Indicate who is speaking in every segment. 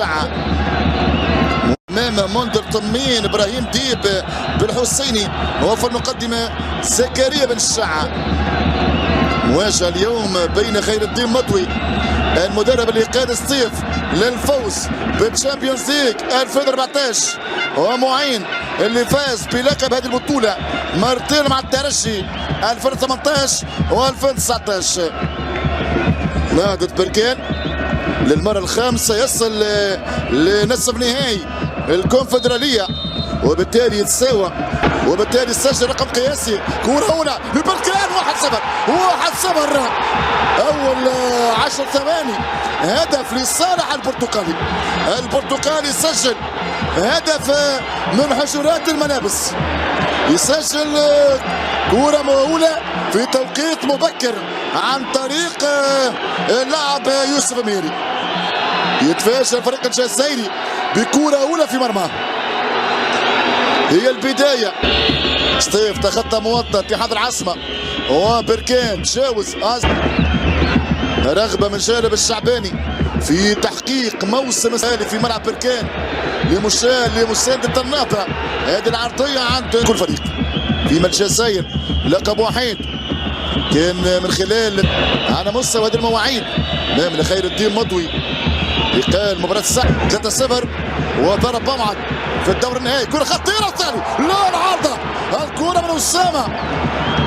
Speaker 1: الشعة امام منذر طمين ابراهيم ديب بالحسيني، وفي المقدمه زكريا بن الشعة. مواجهه اليوم بين خير الدين مطوي المدرب اللي قاد الصيف للفوز بالتشامبيونز ليج 2014 ومعين اللي فاز بلقب هذه البطوله مرتين مع الترجي 2018 و2019. نهضة بركان للمره الخامسه يصل لنصف نهائي الكونفدراليه، وبالتالي يتساوى وبالتالي يسجل رقم قياسي. كرة هنا لبركان 1-0 اول 10 ثواني هدف لصالح البرتقالي. البرتقالي يسجل هدف من حجرات الملابس، يسجل كرة مهولة في توقيت مبكر عن طريق اللاعب يوسف ميري. يتفاجأ الفريق الجزائري بكرة أولى في مرماه. هي البداية. ستيف تخطى موطأ اتحاد العاصمة وبركان تجاوز رغبة من جانب الشعباني في تحقيق موسم مثالي في ملعب بركان لمساندة النهضة. هذه العرضية عند كل فريق في الجزائر لقب وحيد كان من خلال على مستوى هذه المواعيد من خير الدين مطوي يقال مباراة الساعة 3-0 وضرب بمعد في الدور النهائي. كرة خطيرة ثاني، لا العارضة، الكرة من أسامة.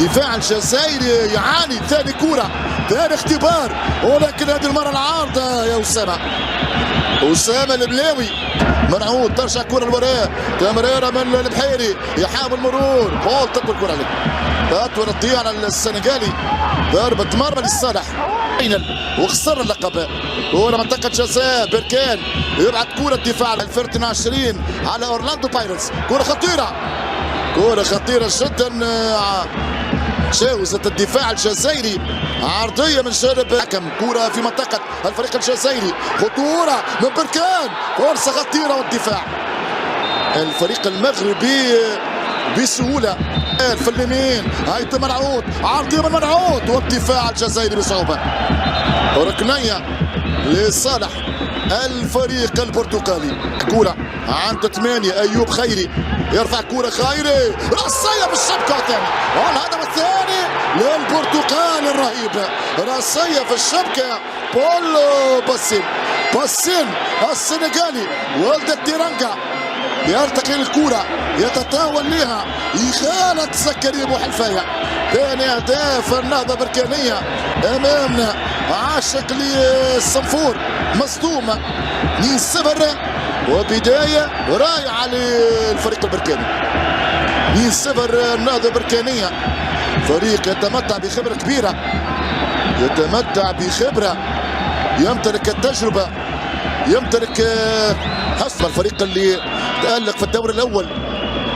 Speaker 1: دفاع الجزائري يعاني، ثاني كرة ثاني اختبار، ولكن هذه المرة العارضة يا أسامة البلاوي منعود. ترجع كرة لوراء، تمريرة من البحيري يحاول مرور بول تطول الكرة عليه، تطول تضيع على السنغالي. ضربة مرمى للصالح وخسر اللقب. كرة منطقة جزاء بركان يبعت كرة دفاع 2022 على اورلاندو بايرتس. كرة خطيرة جدا جاوزت الدفاع الجزائري، عرضية من جانب حكم. كرة في منطقة الفريق الجزائري، خطورة من بركان، فرصة خطيرة والدفاع الفريق المغربي بسهولة. في اليمين هيثم منعود، عرضية من منعود والدفاع الجزائري بصعوبة. ركنية لصالح الفريق البرتقالي. كرة عند 8 ايوب خيري يرفع كرة خيري، راسية بالشبكة ثاني، والهدف الثاني للبرتقال الرهيب. راسية في الشبكة بولو باسين السنغالي ولد التيرانجا يرتقي الكرة يتطاول لها يخالط زكريا بوحلفاية. ثاني اهداف النهضة بركانية امامنا، عاشق للصنفور مصدوم 2-0 وبداية رائعة للفريق البركاني. 2-0 النهضة بركانية، فريق يتمتع بخبرة كبيرة، يتمتع بخبرة، يمتلك التجربة، يمتلك حسب الفريق اللي تألق في الدور الأول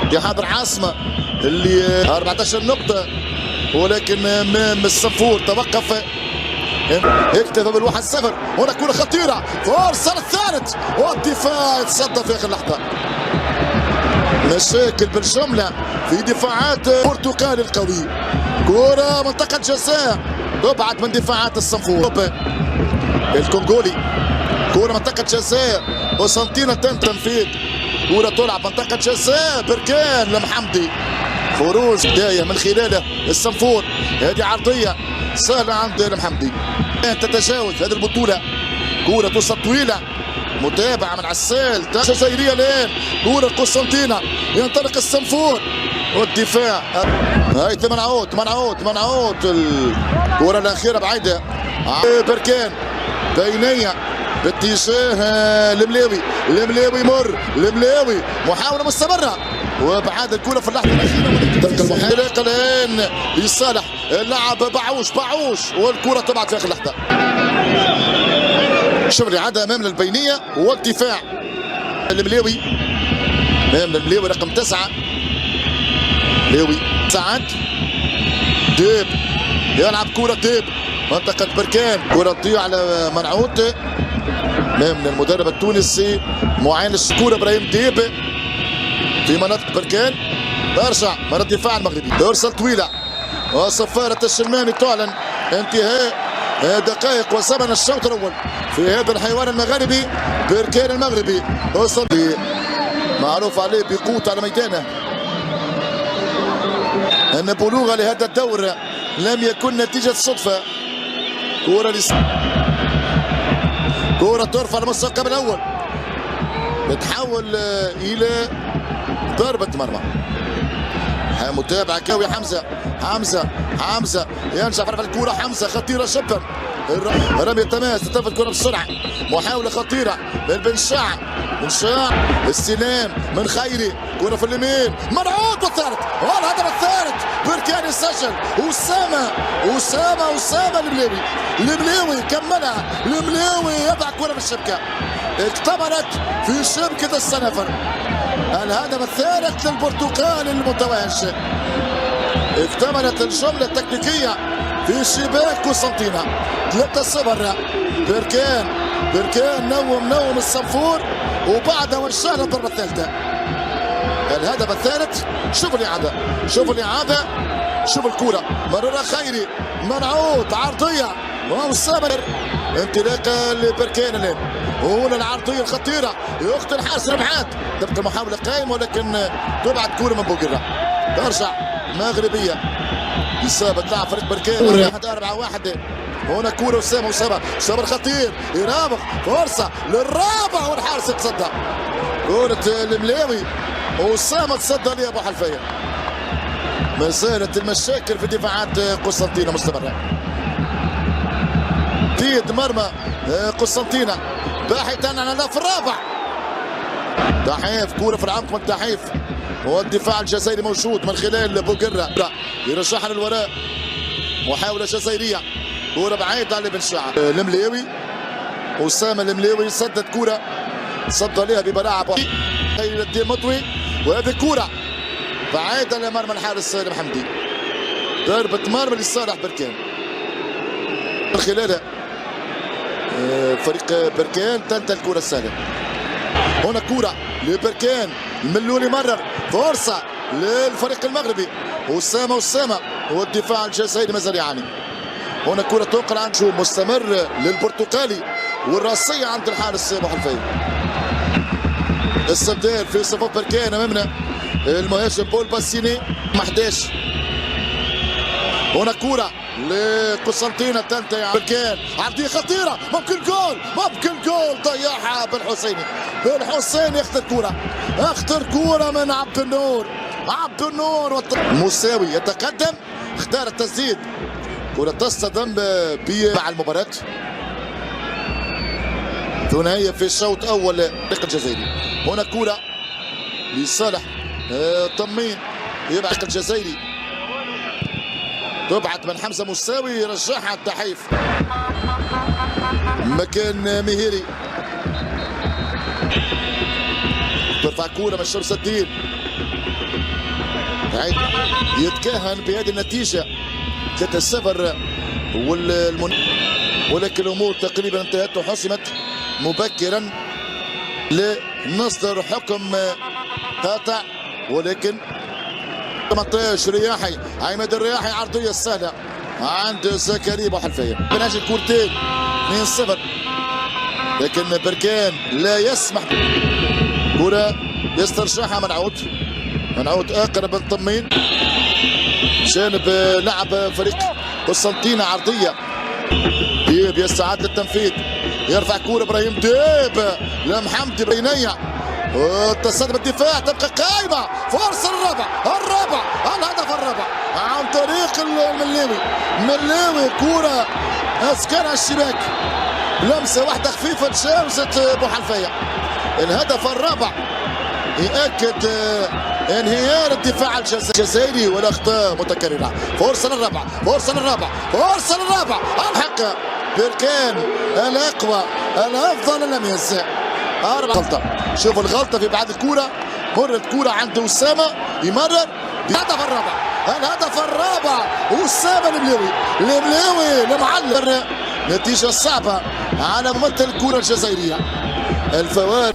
Speaker 1: اتحاد العاصمة اللي 14 نقطة، ولكن امام الصنفور توقف اكتفى بال1-0. هنا كرة خطيرة، فرصة للثالث والدفاع يتصدى في آخر لحظة. مشاكل بالجملة في دفاعات البرتقالي القوي. كرة منطقة جزاء تبعد من دفاعات الصنفور الكونغولي. كرة منطقة جزاء وسنتينا تنفيذ. كرة تلعب منطقة جزاء بركان لمحمدي، خروج بداية من خلاله الصنفور. هذه عرضية سهلة عند المحمدي تتجاوز هذه البطولة. كرة توصل طويلة، متابعة من عسال جزائرية الآن. كرة قسنطينة ينطلق الصنفور والدفاع. هيثم منعود الكرة الأخيرة بعيدة. بركان بينية باتجاه الملاوي يمر الملاوي، محاولة مستمرة وبعاد الكرة في اللحظة الأخيرة. تلك المحاولة الآن لصالح اللاعب باعوش والكرة تبعد في آخر لحظة. شوف الإعادة أمام البينية والدفاع الملاوي أمام الملاوي رقم 9 ملاوي سعد ديب يلعب كرة ديب منطقة بركان. كرة تضيع على منعود من المدرب التونسي معين الشكور ابراهيم ديب في منطقة بركان. ترجع من الدفاع المغربي، ترسل طويلة وصفارة الشلماني تعلن انتهاء دقائق وزمن الشوط الاول في هذا الحيوان المغربي بركان المغربي. وصل معروف عليه بقوة على ميدانه. ان بلوغه لهذا الدور لم يكن نتيجة صدفة. كرة ترفع المستوى الاول بتحول الى ضربة مرمى. متابعة كاوي حمزة ينجح في الكرة. حمزة خطيرة جدا. رمي التماس تتفق الكرة بسرعة. محاولة خطيرة من بن شاع استلام من خيري. كرة في اليمين منعود والثالث والهدف الثالث. بركان يسجل. أسامة المليوي كملها. المليوي يضع كرة في الشبكة. اكتملت في شبكة السنافر. الهدف الثالث للبرتقال المتوهج. اكتملت الجملة التكتيكية في شباك قسنطينة. 3-0. بركان نوم الصنفور وبعدها وجهنا الضربة الثالثة. الهدف الثالث. شوف الإعادة شوف الكرة مررها خيري منعود عرضية وأسامة انطلاقة لبركان الآن. هنا العرضية الخطيرة يخطئ الحارس ربعات. تبقى المحاولة قائمة ولكن تبعد كرة من بوقرة. ترجع مغربية. إصابة لاعب فريق بركان 1-4-1. هنا كرة أسامة الخطير يرابط فرصة للرابع والحارس يتصدى. كرة الملاوي أسامة تصدى لي أبو حلفية. ما زالت المشاكل في دفاعات قسنطينة مستمرة. تيد مرمى قسنطينة باحثا عن الهدف الرابع. تحيف كرة في العمق من تحيف والدفاع الجزائري موجود من خلال بوقرة يرجعها للوراء. محاولة جزائرية كرة بعيدة على بن شاع. الملاوي أسامة الملاوي سدد كرة صد لها ببراعة خير الدين مطوي وهذه كرة بعيدة لمرمى الحارس سالم حمدي. ضربة مرمى لصالح بركان. من خلالها فريق بركان تنتهي الكرة السهلة. هنا كرة لبركان الملولي مرر فرصة للفريق المغربي. أسامة والدفاع الجزائري مازال يعاني. هنا كرة توقع عن شو مستمر للبرتقالي والراسية عند الحارس ابو حلفي. استبدال في صفوف بركان امامنا المهاجم بول باسيني 11. هنا كرة لقسنطينة تنتهي بركان. عرضية خطيرة ممكن جول ضيعها بن حسين يخطر كرة من عبد النور مساوي يتقدم اختار التسديد. كرة تصطدم مع المباراة. ثنائية في الشوط الأول الفريق الجزائري. هنا كرة لصالح طمين يبعد الجزائري تبعد من حمزة مساوي يرجعها التحيف مكان مهيري. ترفع كرة من شمس الدين يتكهن بهذه النتيجة 3-0 ولكن الامور تقريبا انتهت وحسمت مبكرا لنصدر حكم قاطع. ولكن 18 رياحي عماد الرياحي عرضيه سهله عند زكريا ابو حلفيه من اجل كورتين 2-0 لكن بركان لا يسمح. كره يسترجعها منعود اقرب من طمين جانب لعب فريق قسنطينة. عرضيه ديب يستعد للتنفيذ يرفع كوره ابراهيم ديب لمحمدي بينيه والتصدي بالدفاع تبقى قائمه. فرصه الهدف الرابع عن طريق الملاوي. كوره اسكنها الشباك لمسه واحده خفيفه تجاوزت ابو حلفيه. الهدف الرابع يأكد انهيار الدفاع الجزائري والاخطاء متكرره. فرصه للرابع الحق بركان الاقوى الافضل لم ينسى. غلطه. شوفوا الغلطه في بعد الكوره مرت كوره عند اسامه يمرر. الهدف الرابع اسامه الملاوي لمعلم. نتيجه صعبه على ممثل الكره الجزائريه. الفوارق